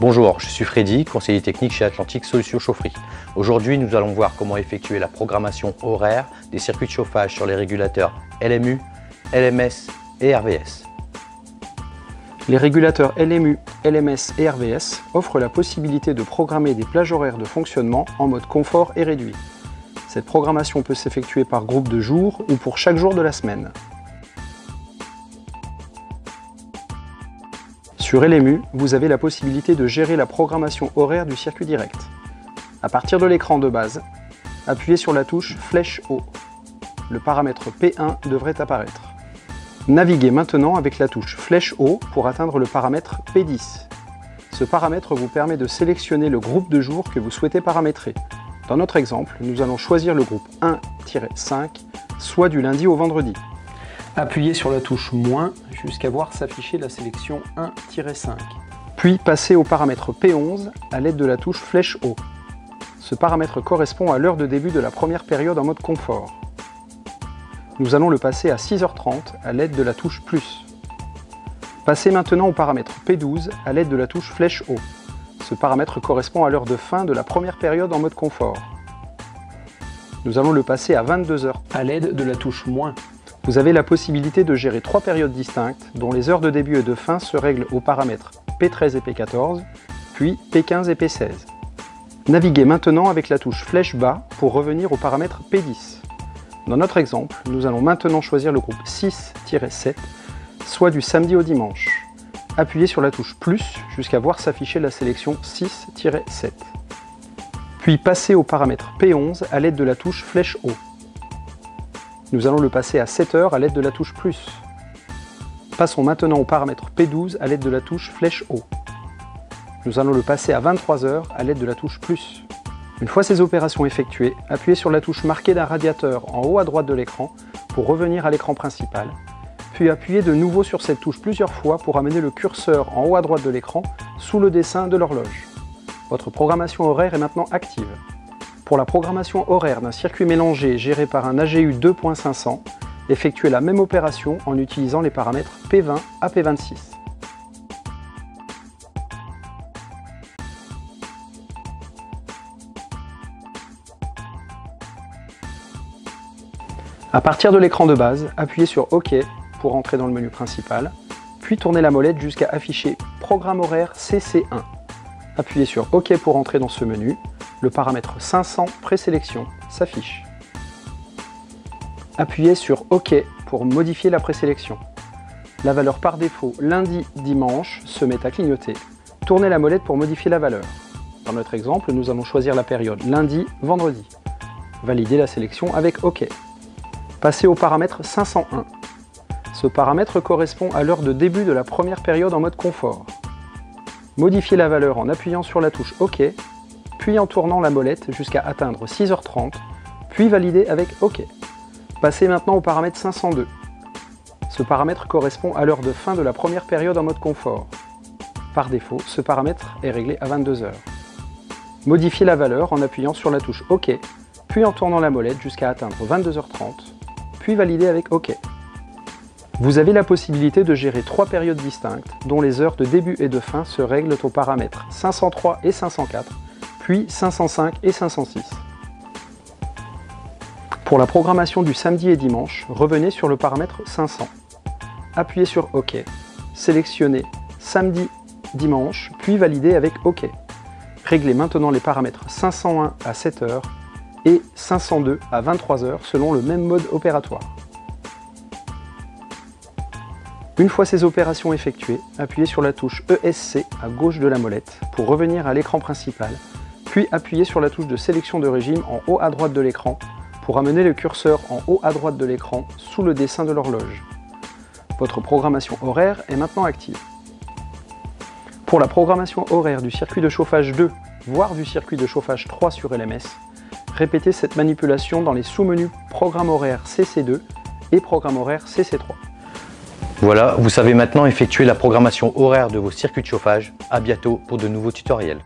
Bonjour, je suis Freddy, conseiller technique chez Atlantic Solutions Chaufferie. Aujourd'hui, nous allons voir comment effectuer la programmation horaire des circuits de chauffage sur les régulateurs LMU, LMS et RVS. Les régulateurs LMU, LMS et RVS offrent la possibilité de programmer des plages horaires de fonctionnement en mode confort et réduit. Cette programmation peut s'effectuer par groupe de jours ou pour chaque jour de la semaine. Sur LMU, vous avez la possibilité de gérer la programmation horaire du circuit direct. À partir de l'écran de base, appuyez sur la touche flèche haut. Le paramètre P1 devrait apparaître. Naviguez maintenant avec la touche flèche haut pour atteindre le paramètre P10. Ce paramètre vous permet de sélectionner le groupe de jours que vous souhaitez paramétrer. Dans notre exemple, nous allons choisir le groupe 1-5, soit du lundi au vendredi. Appuyez sur la touche moins jusqu'à voir s'afficher la sélection 1-5. Puis passez au paramètre P11 à l'aide de la touche flèche haut. Ce paramètre correspond à l'heure de début de la première période en mode confort. Nous allons le passer à 6h30 à l'aide de la touche plus. Passez maintenant au paramètre P12 à l'aide de la touche flèche haut. Ce paramètre correspond à l'heure de fin de la première période en mode confort. Nous allons le passer à 22h à l'aide de la touche moins. Vous avez la possibilité de gérer 3 périodes distinctes dont les heures de début et de fin se règlent aux paramètres P13 et P14, puis P15 et P16. Naviguez maintenant avec la touche flèche bas pour revenir au paramètre P10. Dans notre exemple, nous allons maintenant choisir le groupe 6-7, soit du samedi au dimanche. Appuyez sur la touche plus jusqu'à voir s'afficher la sélection 6-7. Puis passez au paramètre P11 à l'aide de la touche flèche haut. Nous allons le passer à 7h à l'aide de la touche plus. Passons maintenant au paramètre P12 à l'aide de la touche flèche haut. Nous allons le passer à 23h à l'aide de la touche plus. Une fois ces opérations effectuées, appuyez sur la touche marquée d'un radiateur en haut à droite de l'écran pour revenir à l'écran principal, puis appuyez de nouveau sur cette touche plusieurs fois pour amener le curseur en haut à droite de l'écran sous le dessin de l'horloge. Votre programmation horaire est maintenant active. Pour la programmation horaire d'un circuit mélangé géré par un AGU 2.500, effectuez la même opération en utilisant les paramètres P20 à P26. À partir de l'écran de base, appuyez sur OK pour entrer dans le menu principal, puis tournez la molette jusqu'à afficher Programme horaire CC1. Appuyez sur OK pour entrer dans ce menu. Le paramètre 500 présélection s'affiche. Appuyez sur OK pour modifier la présélection. La valeur par défaut lundi-dimanche se met à clignoter. Tournez la molette pour modifier la valeur. Dans notre exemple, nous allons choisir la période lundi-vendredi. Validez la sélection avec OK. Passez au paramètre 501. Ce paramètre correspond à l'heure de début de la première période en mode confort. Modifiez la valeur en appuyant sur la touche OK, puis en tournant la molette jusqu'à atteindre 6h30, puis validez avec OK. Passez maintenant au paramètre 502. Ce paramètre correspond à l'heure de fin de la première période en mode confort. Par défaut, ce paramètre est réglé à 22h. Modifiez la valeur en appuyant sur la touche OK, puis en tournant la molette jusqu'à atteindre 22h30, puis validez avec OK. Vous avez la possibilité de gérer 3 périodes distinctes, dont les heures de début et de fin se règlent aux paramètres 503 et 504, puis 505 et 506. Pour la programmation du samedi et dimanche, revenez sur le paramètre 500. Appuyez sur OK. Sélectionnez samedi, dimanche, puis validez avec OK. Réglez maintenant les paramètres 501 à 7h et 502 à 23h selon le même mode opératoire. Une fois ces opérations effectuées, appuyez sur la touche ESC à gauche de la molette pour revenir à l'écran principal, puis appuyez sur la touche de sélection de régime en haut à droite de l'écran pour amener le curseur en haut à droite de l'écran sous le dessin de l'horloge. Votre programmation horaire est maintenant active. Pour la programmation horaire du circuit de chauffage 2, voire du circuit de chauffage 3 sur LMS, répétez cette manipulation dans les sous-menus Programme horaire CC2 et Programme horaire CC3. Voilà, vous savez maintenant effectuer la programmation horaire de vos circuits de chauffage. À bientôt pour de nouveaux tutoriels.